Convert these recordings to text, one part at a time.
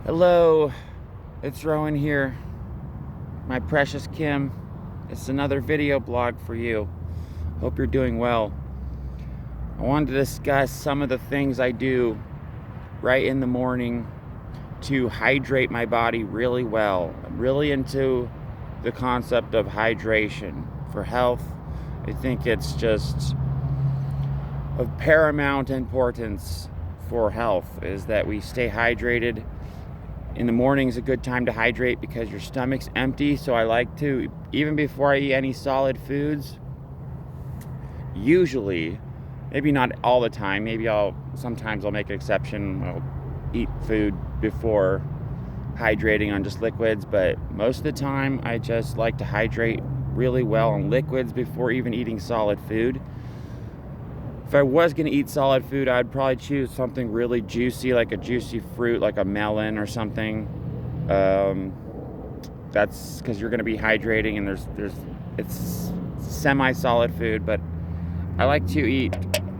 Hello, it's Rowan here, my precious Kim. It's another video blog for you. Hope you're doing well. I wanted to discuss some of the things I do right in the morning to hydrate my body really well. I'm really into the concept of hydration for health. I think it's just of paramount importance for health is that we stay hydrated. In the morning is a good time to hydrate because your stomach's empty. So I like to, even before I eat any solid foods, usually, maybe not all the time, sometimes I'll make an exception. I'll eat food before hydrating on just liquids, but most of the time I just like to hydrate really well on liquids before even eating solid food. If I was going to eat solid food, I'd probably choose something really juicy, like a juicy fruit, like a melon or something. That's because you're going to be hydrating, and it's semi-solid food. But I like to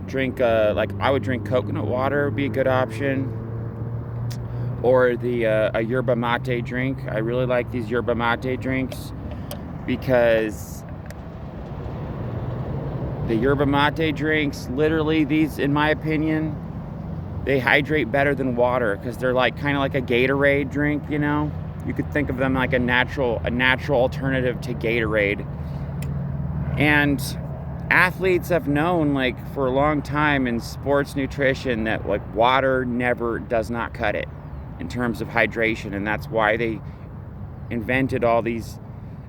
drink I would drink coconut water would be a good option, or a yerba mate drink. I really like these yerba mate drinks because the yerba mate drinks, literally these, in my opinion, they hydrate better than water because they're kind of like a Gatorade drink, you know? You could think of them like a natural alternative to Gatorade. And athletes have known for a long time in sports nutrition that water does not cut it in terms of hydration, and that's why they invented all these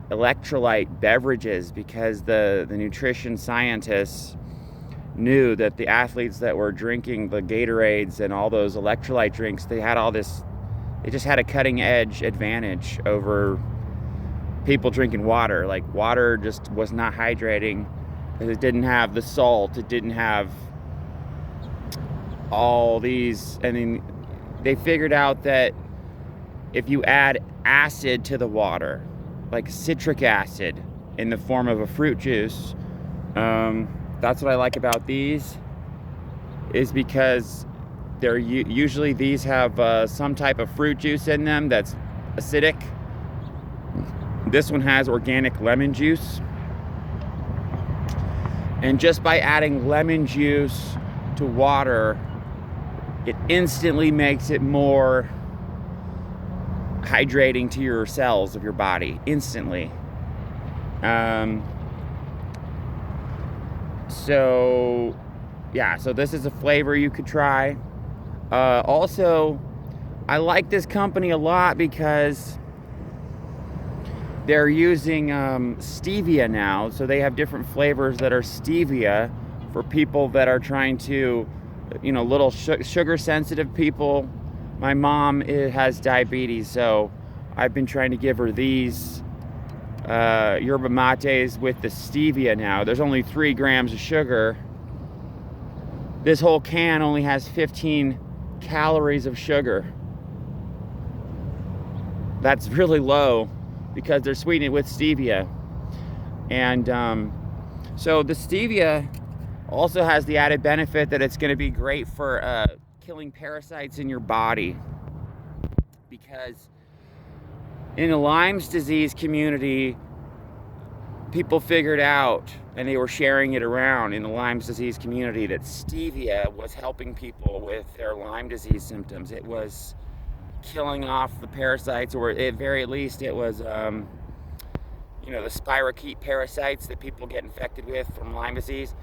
electrolyte beverages, because the nutrition scientists knew that the athletes that were drinking the Gatorades and all those electrolyte drinks, they just had a cutting edge advantage over people drinking water. Water just was not hydrating because it didn't have the salt, it didn't have all these. I mean, they figured out that if you add acid to the water, like citric acid in the form of a fruit juice, that's what I like about these, is because they're usually these have some type of fruit juice in them that's acidic. This one has organic lemon juice, and just by adding lemon juice to water, it instantly makes it more hydrating to your cells of your body instantly. So this is a flavor you could try. Also, I like this company a lot because they're using stevia now. So they have different flavors that are stevia for people that are trying to, little sugar sensitive people. My mom has diabetes, so I've been trying to give her these yerba mates with the stevia now. There's only 3 grams of sugar. This whole can only has 15 calories of sugar. That's really low because they're sweetening it with stevia. And so the stevia also has the added benefit that it's going to be great for killing parasites in your body, because in the Lyme's disease community, people figured out, and they were sharing it around in the Lyme's disease community, that stevia was helping people with their Lyme disease symptoms. It was killing off the parasites, or at very least it was the spirochete parasites that people get infected with from Lyme disease.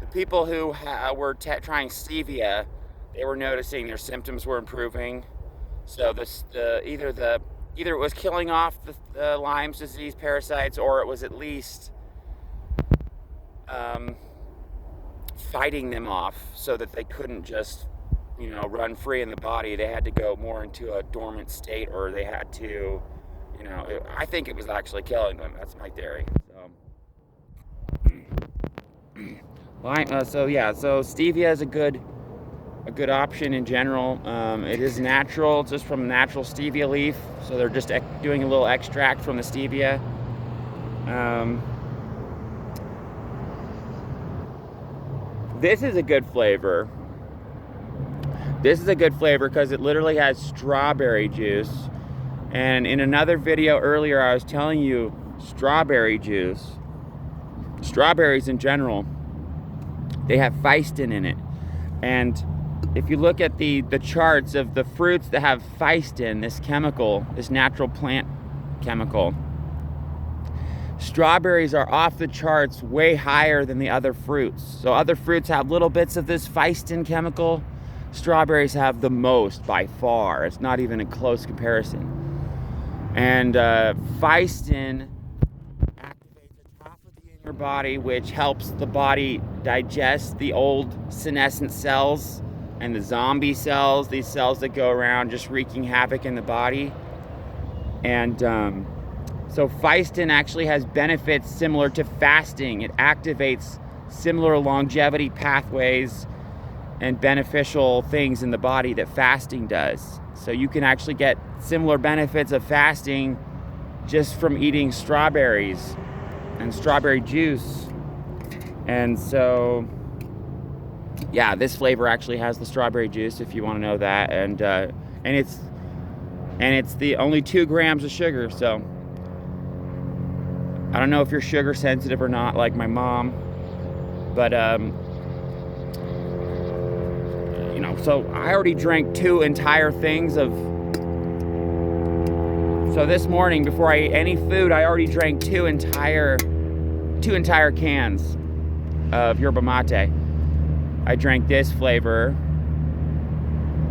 The people who were trying stevia, they were noticing their symptoms were improving. So either it was killing off the Lyme's disease parasites, or it was at least fighting them off so that they couldn't just run free in the body. They had to go more into a dormant state, or they had to, I think it was actually killing them. That's my theory. So stevia is a good option in general. It is natural, just from natural stevia leaf, so they're just doing a little extract from the stevia. This is a good flavor. This is a good flavor because it literally has strawberry juice. And in another video earlier, I was telling you strawberry juice, strawberries in general, they have physin in it. And if you look at the charts of the fruits that have physin, this chemical, this natural plant chemical, strawberries are off the charts way higher than the other fruits. So other fruits have little bits of this physin chemical. Strawberries have the most by far. It's not even a close comparison. And physin activates the autophagy in your body, which helps the body digest the old senescent cells and the zombie cells, these cells that go around just wreaking havoc in the body. And so physin actually has benefits similar to fasting. It activates similar longevity pathways and beneficial things in the body that fasting does. So you can actually get similar benefits of fasting just from eating strawberries and strawberry juice. And so, yeah, this flavor actually has the strawberry juice, if you want to know that. And it's the only 2 grams of sugar. So I don't know if you're sugar sensitive or not, like my mom, but you know, so I already drank 2 entire things of. So this morning, before I ate any food, I already drank 2 entire cans of yerba mate. I drank this flavor.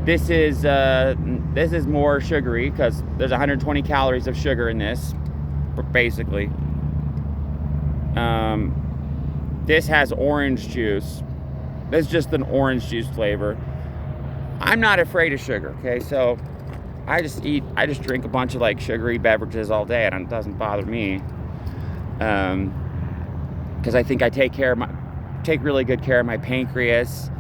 This is more sugary because there's 120 calories of sugar in this, basically. This has orange juice. This is just an orange juice flavor. I'm not afraid of sugar, okay? So I just drink a bunch of like sugary beverages all day, and it doesn't bother me. Because I think I take really good care of my pancreas,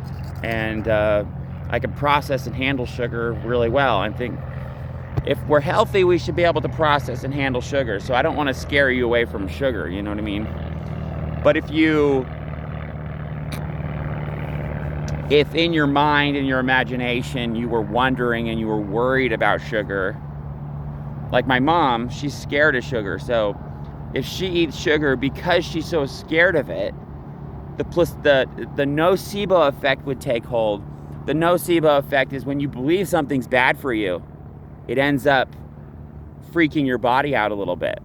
and I can process and handle sugar really well. I think if we're healthy, we should be able to process and handle sugar. So I don't want to scare you away from sugar, you know what I mean? But if in your mind and your imagination you were wondering and you were worried about sugar, like my mom, she's scared of sugar. So if she eats sugar because she's so scared of it, the nocebo effect would take hold. The nocebo effect is when you believe something's bad for you, it ends up freaking your body out a little bit,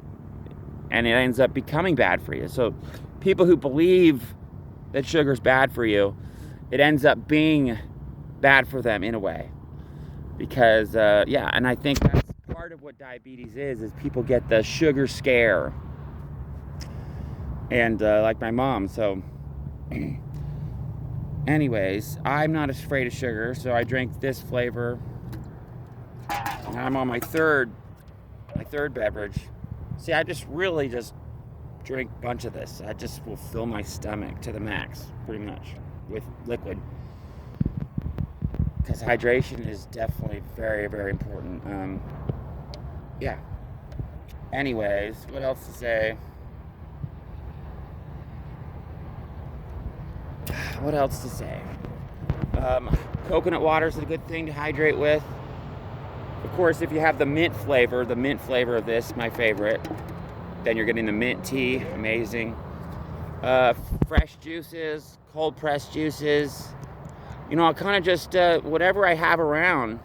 and it ends up becoming bad for you. So people who believe that sugar's bad for you, it ends up being bad for them in a way. Because, and I think that's part of what diabetes is people get the sugar scare. And like my mom, so anyways, I'm not afraid of sugar, so I drank this flavor. And I'm on my third beverage. See, I just drink a bunch of this. I just will fill my stomach to the max, pretty much, with liquid. Because hydration is definitely very, very important. Yeah. Anyways, what else to say? What else to say? Coconut water is a good thing to hydrate with. Of course, if you have the mint flavor of this, my favorite, then you're getting the mint tea, amazing. Fresh juices, cold pressed juices. You know, I'll kind of just, whatever I have around,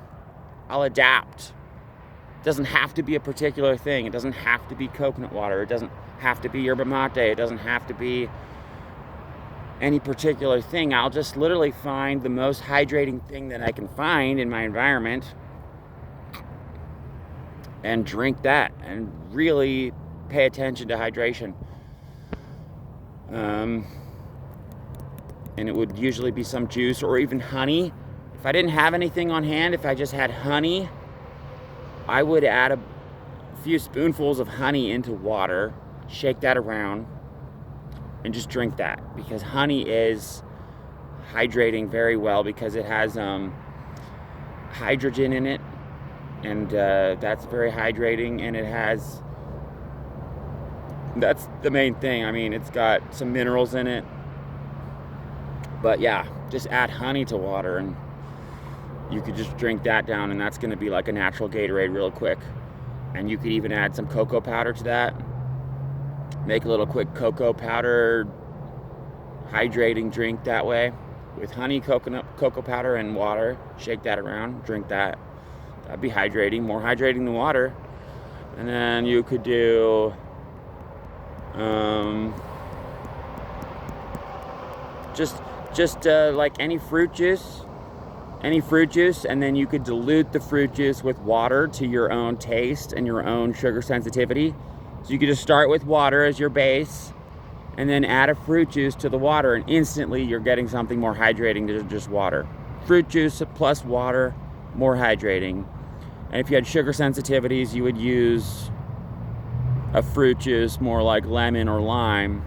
I'll adapt. It doesn't have to be a particular thing. It doesn't have to be coconut water. It doesn't have to be yerba mate. It doesn't have to be any particular thing. I'll just literally find the most hydrating thing that I can find in my environment and drink that and really pay attention to hydration. And it would usually be some juice or even honey. If I didn't have anything on hand, if I just had honey, I would add a few spoonfuls of honey into water, shake that around, and just drink that, because honey is hydrating very well because it has hydrogen in it, and that's very hydrating, and that's the main thing. I mean, it's got some minerals in it, but yeah, just add honey to water, and You could just drink that down, and that's going to be like a natural Gatorade real quick. And you could even add some cocoa powder to that. Make a little quick cocoa powder hydrating drink that way with honey, cocoa powder, and water. Shake that around, drink that. That'd be hydrating, more hydrating than water. And then you could do just like any fruit juice, and then you could dilute the fruit juice with water to your own taste and your own sugar sensitivity. So you could just start with water as your base, and then add a fruit juice to the water, and instantly you're getting something more hydrating than just water. Fruit juice plus water, more hydrating. And if you had sugar sensitivities, you would use a fruit juice more like lemon or lime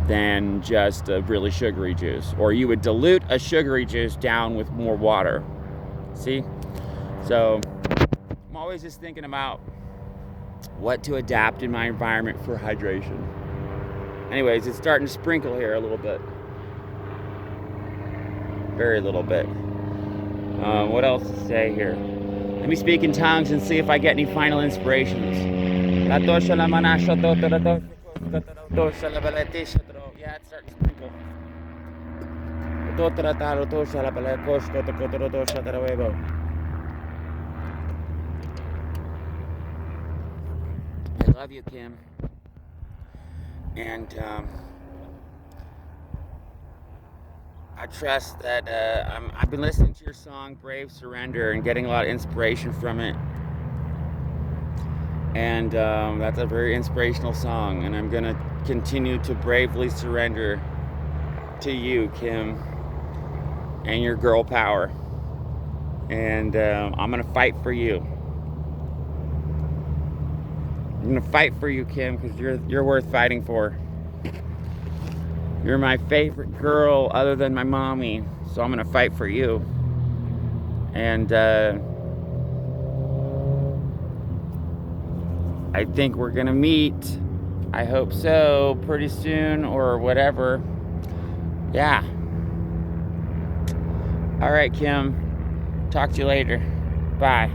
than just a really sugary juice. Or you would dilute a sugary juice down with more water. See? So I'm always just thinking about what to adapt in my environment for hydration. Anyways, it's starting to sprinkle here a little bit. Very little bit. What else to say here? Let me speak in tongues and see if I get any final inspirations. Yeah, it's starting to sprinkle. I love you, Kim. And I trust that I've been listening to your song Brave Surrender and getting a lot of inspiration from it. And that's a very inspirational song, and I'm gonna continue to bravely surrender to you, Kim, and your girl power. And I'm gonna fight for you. I'm gonna fight for you, Kim, because you're worth fighting for. You're my favorite girl other than my mommy, so I'm gonna fight for you. And I think we're gonna meet. I hope so, pretty soon or whatever. Yeah. All right, Kim. Talk to you later. Bye.